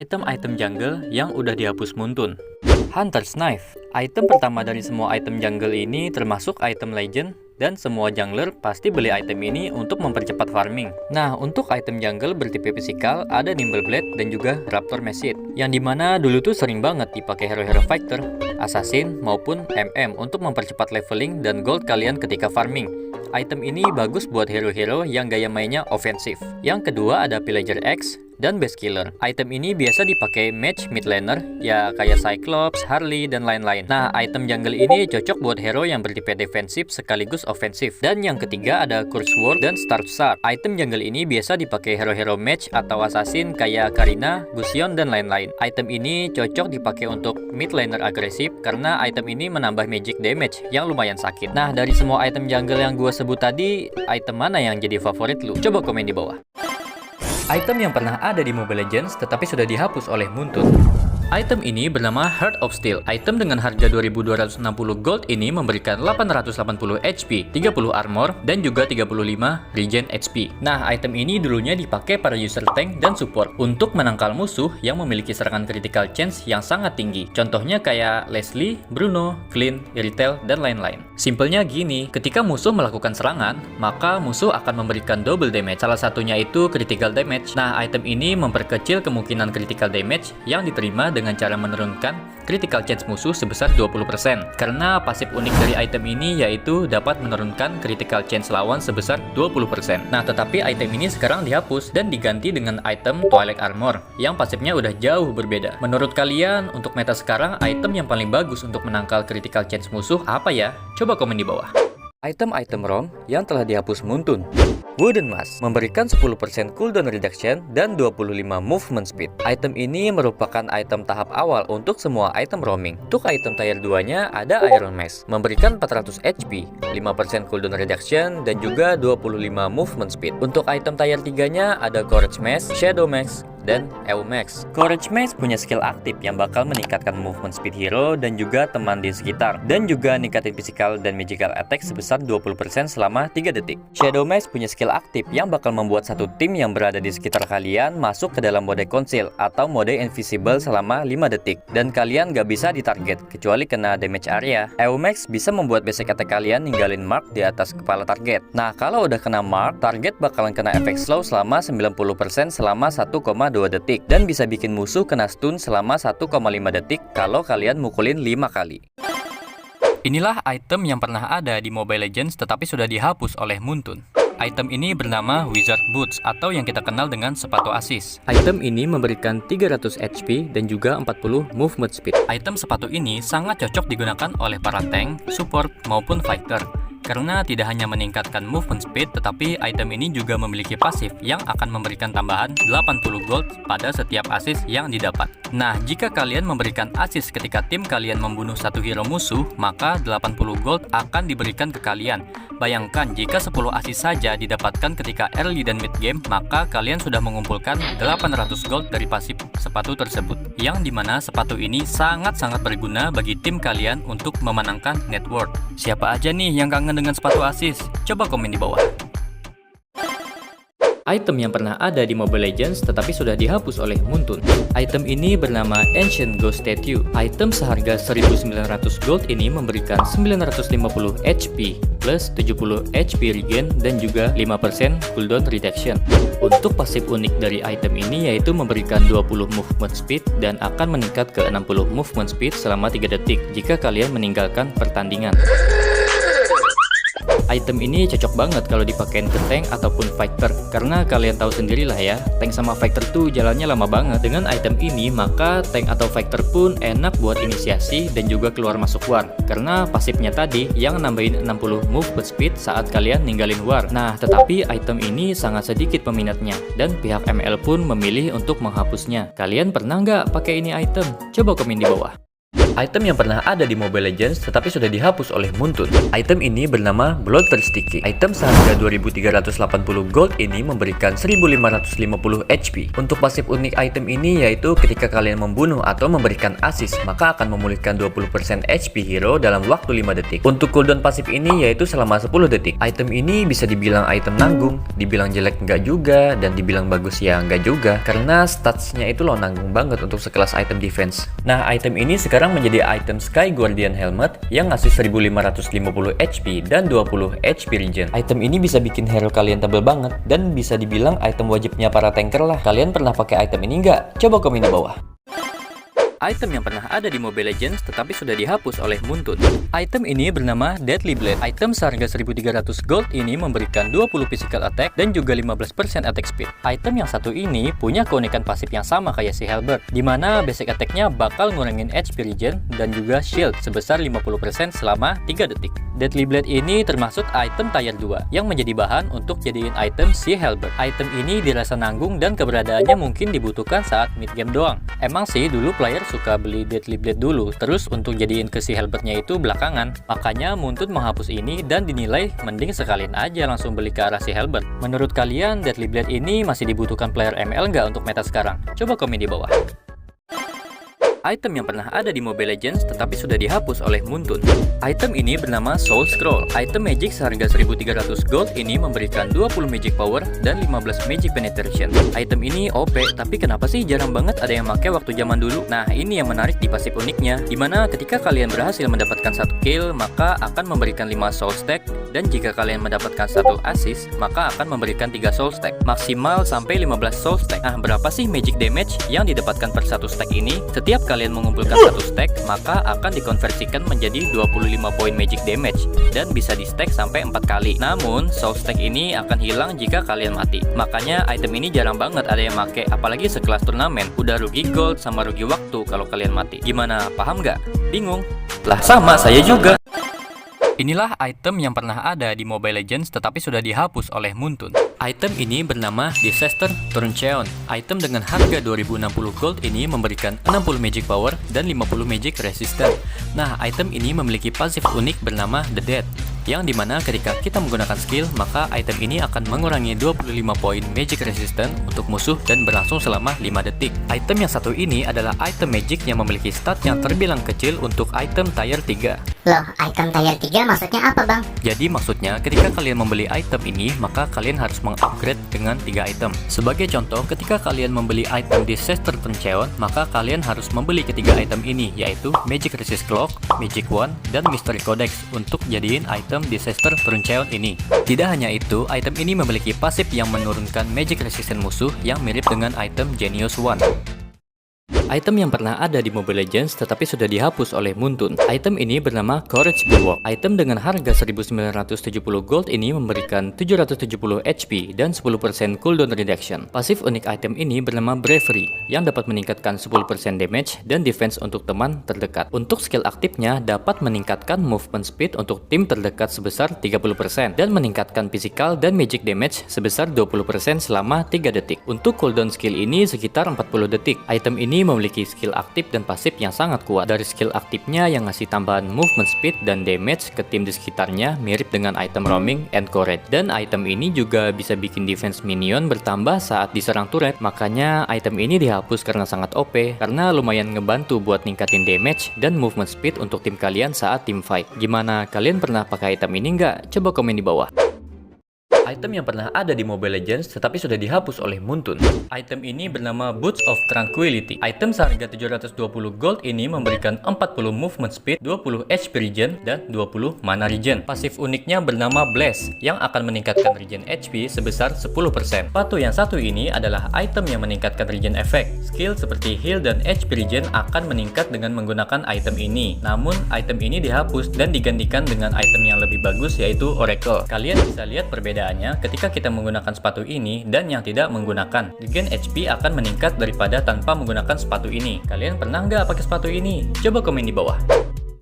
Item-item jungle yang udah dihapus Muntun. Hunter's Knife, item pertama dari semua item jungle ini termasuk item legend, dan semua jungler pasti beli item ini untuk mempercepat farming. Nah, untuk item jungle bertipe fisikal ada Nimble Blade dan juga Raptor Message, yang dimana dulu tuh sering banget dipakai hero-hero fighter, assassin maupun MM untuk mempercepat leveling dan gold kalian ketika farming. Item ini bagus buat hero-hero yang gaya mainnya ofensif. Yang kedua ada Pillager X dan Base Killer. Item ini biasa dipakai match mid laner, ya kayak Cyclops, Harley, dan lain-lain. Nah, item jungle ini cocok buat hero yang bertipe defensif sekaligus ofensif. Dan yang ketiga ada Curse Word dan Star Star. Item jungle ini biasa dipakai hero-hero match atau assassin kayak Karina, Gusion, dan lain-lain. Item ini cocok dipakai untuk mid laner agresif karena item ini menambah magic damage yang lumayan sakit. Nah, dari semua item jungle yang gue sebut tadi, item mana yang jadi favorit lu? Coba komen di bawah. Item yang pernah ada di Mobile Legends tetapi sudah dihapus oleh Muntun. Item ini bernama Heart of Steel. Item dengan harga 2260 gold ini memberikan 880 HP, 30 armor, dan juga 35 regen HP. Nah, item ini dulunya dipakai para user tank dan support untuk menangkal musuh yang memiliki serangan critical chance yang sangat tinggi. Contohnya kayak Leslie, Bruno, Clint, Irithel, dan lain-lain. Simpelnya gini, ketika musuh melakukan serangan, maka musuh akan memberikan double damage. Salah satunya itu critical damage. Nah, item ini memperkecil kemungkinan critical damage yang diterima dengan cara menurunkan critical chance musuh sebesar 20%. Karena pasif unik dari item ini yaitu dapat menurunkan critical chance lawan sebesar 20%. Nah, tetapi item ini sekarang dihapus dan diganti dengan item Twilight Armor yang pasifnya udah jauh berbeda. Menurut kalian, untuk meta sekarang item yang paling bagus untuk menangkal critical chance musuh apa ya? Coba komen di bawah. Item-item ROM yang telah dihapus Muntun. Wooden Mask memberikan 10% cooldown reduction dan 25 movement speed. Item ini merupakan item tahap awal untuk semua item roaming. Untuk item tier 2-nya ada Iron Mask, memberikan 400 HP, 5% cooldown reduction, dan juga 25 movement speed. Untuk item tier 3-nya ada Courage Mask, Shadow Mask, dan Max. Courage Max punya skill aktif yang bakal meningkatkan movement speed hero dan juga teman di sekitar, dan juga ningkatin physical dan magical attack sebesar 20% selama 3 detik. Shadow Max punya skill aktif yang bakal membuat satu tim yang berada di sekitar kalian masuk ke dalam mode conceal atau mode invisible selama 5 detik, dan kalian gak bisa ditarget kecuali kena damage area. Max bisa membuat basic attack kalian ninggalin mark di atas kepala target. Nah, kalau udah kena mark, target bakalan kena efek slow selama 90% selama 1,2 detik, dan bisa bikin musuh kena stun selama 1,5 detik kalau kalian mukulin 5 kali. Inilah item yang pernah ada di Mobile Legends tetapi sudah dihapus oleh Muntun. Item ini bernama Wizard Boots atau yang kita kenal dengan sepatu asis. Item ini memberikan 300 HP dan juga 40 movement speed. Item sepatu ini sangat cocok digunakan oleh para tank, support, maupun fighter. Karena tidak hanya meningkatkan movement speed, tetapi item ini juga memiliki pasif yang akan memberikan tambahan 80 gold pada setiap assist yang didapat. Nah, jika kalian memberikan assist ketika tim kalian membunuh satu hero musuh, maka 80 gold akan diberikan ke kalian. Bayangkan jika 10 assist saja didapatkan ketika early dan mid game, maka kalian sudah mengumpulkan 800 gold dari pasif sepatu tersebut. Yang dimana sepatu ini sangat-sangat berguna bagi tim kalian untuk memenangkan net worth. Siapa aja nih yang kangen dengan sepatu asis? Coba komen di bawah. Item yang pernah ada di Mobile Legends tetapi sudah dihapus oleh Muntun. Item ini bernama Ancient Ghost Statue. Item seharga 1900 gold ini memberikan 950 HP plus 70 HP regen dan juga 5% cooldown reduction. Untuk pasif unik dari item ini yaitu memberikan 20 movement speed dan akan meningkat ke 60 movement speed selama 3 detik jika kalian meninggalkan pertandingan. Item ini cocok banget kalau dipakein ke tank ataupun fighter, karena kalian tahu sendirilah ya, tank sama fighter tuh jalannya lama banget. Dengan item ini maka tank atau fighter pun enak buat inisiasi dan juga keluar masuk war, karena pasifnya tadi yang nambahin 60 movement speed saat kalian ninggalin war. Nah, tetapi item ini sangat sedikit peminatnya dan pihak ML pun memilih untuk menghapusnya. Kalian pernah nggak pakai ini item? Coba komen di bawah. Item yang pernah ada di Mobile Legends tetapi sudah dihapus oleh Muntun. Item ini bernama Bloodthirsty. Item seharga 2380 gold ini memberikan 1550 HP. Untuk pasif unik item ini yaitu ketika kalian membunuh atau memberikan assist, maka akan memulihkan 20% HP hero dalam waktu 5 detik. Untuk cooldown pasif ini yaitu selama 10 detik. Item ini bisa dibilang item nanggung, dibilang jelek enggak juga, dan dibilang bagus ya enggak juga, karena statsnya itu loh nanggung banget untuk sekelas item defense. Nah, item ini sekarang menjadi item Sky Guardian Helmet yang ngasih 1550 HP dan 20 HP regen. Item ini bisa bikin hero kalian tebel banget dan bisa dibilang item wajibnya para tanker lah. Kalian pernah pakai item ini nggak? Coba komen di bawah. Item yang pernah ada di Mobile Legends tetapi sudah dihapus oleh Muntun. Item ini bernama Deadly Blade. Item seharga 1300 gold ini memberikan 20 physical attack dan juga 15% attack speed. Item yang satu ini punya keunikan pasif yang sama kayak si Halberd, dimana basic attack-nya bakal ngurangin HP regen dan juga shield sebesar 50% selama 3 detik. Deadly Blade ini termasuk item tier 2 yang menjadi bahan untuk jadiin item si Halberd. Item ini dirasa nanggung dan keberadaannya mungkin dibutuhkan saat mid game doang. Emang sih dulu player suka beli Deadly Blade dulu, terus untuk jadiin ke si Halberdnya itu belakangan. Makanya Muntun menghapus ini dan dinilai mending sekalian aja langsung beli ke arah si Halberd. Menurut kalian Deadly Blade ini masih dibutuhkan player ML nggak untuk meta sekarang? Coba komen di bawah. Item yang pernah ada di Mobile Legends tetapi sudah dihapus oleh Muntun. Item ini bernama Soul Scroll. Item magic seharga 1300 gold ini memberikan 20 magic power dan 15 magic penetration. Item ini OP, tapi kenapa sih jarang banget ada yang pakai waktu zaman dulu? Nah, ini yang menarik di pasif uniknya, dimana ketika kalian berhasil mendapatkan 1 kill, maka akan memberikan 5 soul stack, dan jika kalian mendapatkan 1 assist, maka akan memberikan 3 soul stack, maksimal sampai 15 soul stack. Nah, berapa sih magic damage yang didapatkan per 1 stack ini? Setiap kalian mengumpulkan 1 stack, maka akan dikonversikan menjadi 25 poin magic damage dan bisa di stack sampai 4 kali. Namun, soul stack ini akan hilang jika kalian mati. Makanya item ini jarang banget ada yang make, apalagi sekelas turnamen. Udah rugi gold sama rugi waktu kalau kalian mati. Gimana, paham nggak? Bingung? Lah sama saya juga. Inilah item yang pernah ada di Mobile Legends tetapi sudah dihapus oleh Muntun. Item ini bernama Disaster Turncheon. Item dengan harga 2060 gold ini memberikan 60 magic power dan 50 magic resistance. Nah, item ini memiliki pasif unik bernama The Dead, yang dimana ketika kita menggunakan skill, maka item ini akan mengurangi 25 poin magic resistance untuk musuh dan berlangsung selama 5 detik. Item yang satu ini adalah item magic yang memiliki stat yang terbilang kecil untuk item tier 3. Loh, item tier 3 maksudnya apa, Bang? Jadi maksudnya ketika kalian membeli item ini, maka kalian harus mengupgrade dengan 3 item. Sebagai contoh, ketika kalian membeli item Disaster Turncheon, maka kalian harus membeli ketiga item ini, yaitu Magic Resist Cloak, Magic Wand, dan Mystery Codex untuk jadiin item Disaster Turncheon ini. Tidak hanya itu, item ini memiliki pasif yang menurunkan magic resistance musuh yang mirip dengan item Genius Wand. Item yang pernah ada di Mobile Legends tetapi sudah dihapus oleh Muntun. Item ini bernama Courage Bulwark. Item dengan harga 1970 gold ini memberikan 770 HP dan 10% cooldown reduction. Pasif unik item ini bernama Bravery yang dapat meningkatkan 10% damage dan defense untuk teman terdekat. Untuk skill aktifnya dapat meningkatkan movement speed untuk tim terdekat sebesar 30% dan meningkatkan physical dan magic damage sebesar 20% selama 3 detik. Untuk cooldown skill ini sekitar 40 detik. Item ini memiliki skill aktif dan pasif yang sangat kuat. Dari skill aktifnya yang ngasih tambahan movement speed dan damage ke tim di sekitarnya mirip dengan item roaming and courage. Dan item ini juga bisa bikin defense minion bertambah saat diserang turret. Makanya item ini dihapus karena sangat OP, karena lumayan ngebantu buat ningkatin damage dan movement speed untuk tim kalian saat team fight. Gimana, kalian pernah pakai item ini nggak? Coba komen di bawah. Item yang pernah ada di Mobile Legends tetapi sudah dihapus oleh Muntun. Item ini bernama Boots of Tranquility. Item seharga 720 gold ini memberikan 40 movement speed, 20 HP regen, dan 20 mana regen. Pasif uniknya bernama Bless yang akan meningkatkan regen HP sebesar 10%. Sepatu yang satu ini adalah item yang meningkatkan regen effect. Skill seperti heal dan HP regen akan meningkat dengan menggunakan item ini. Namun item ini dihapus dan digantikan dengan item yang lebih bagus yaitu Oracle. Kalian bisa lihat perbedaan ketika kita menggunakan sepatu ini dan yang tidak menggunakan. Regen HP akan meningkat daripada tanpa menggunakan sepatu ini. Kalian pernah nggak pakai sepatu ini? Coba komen di bawah.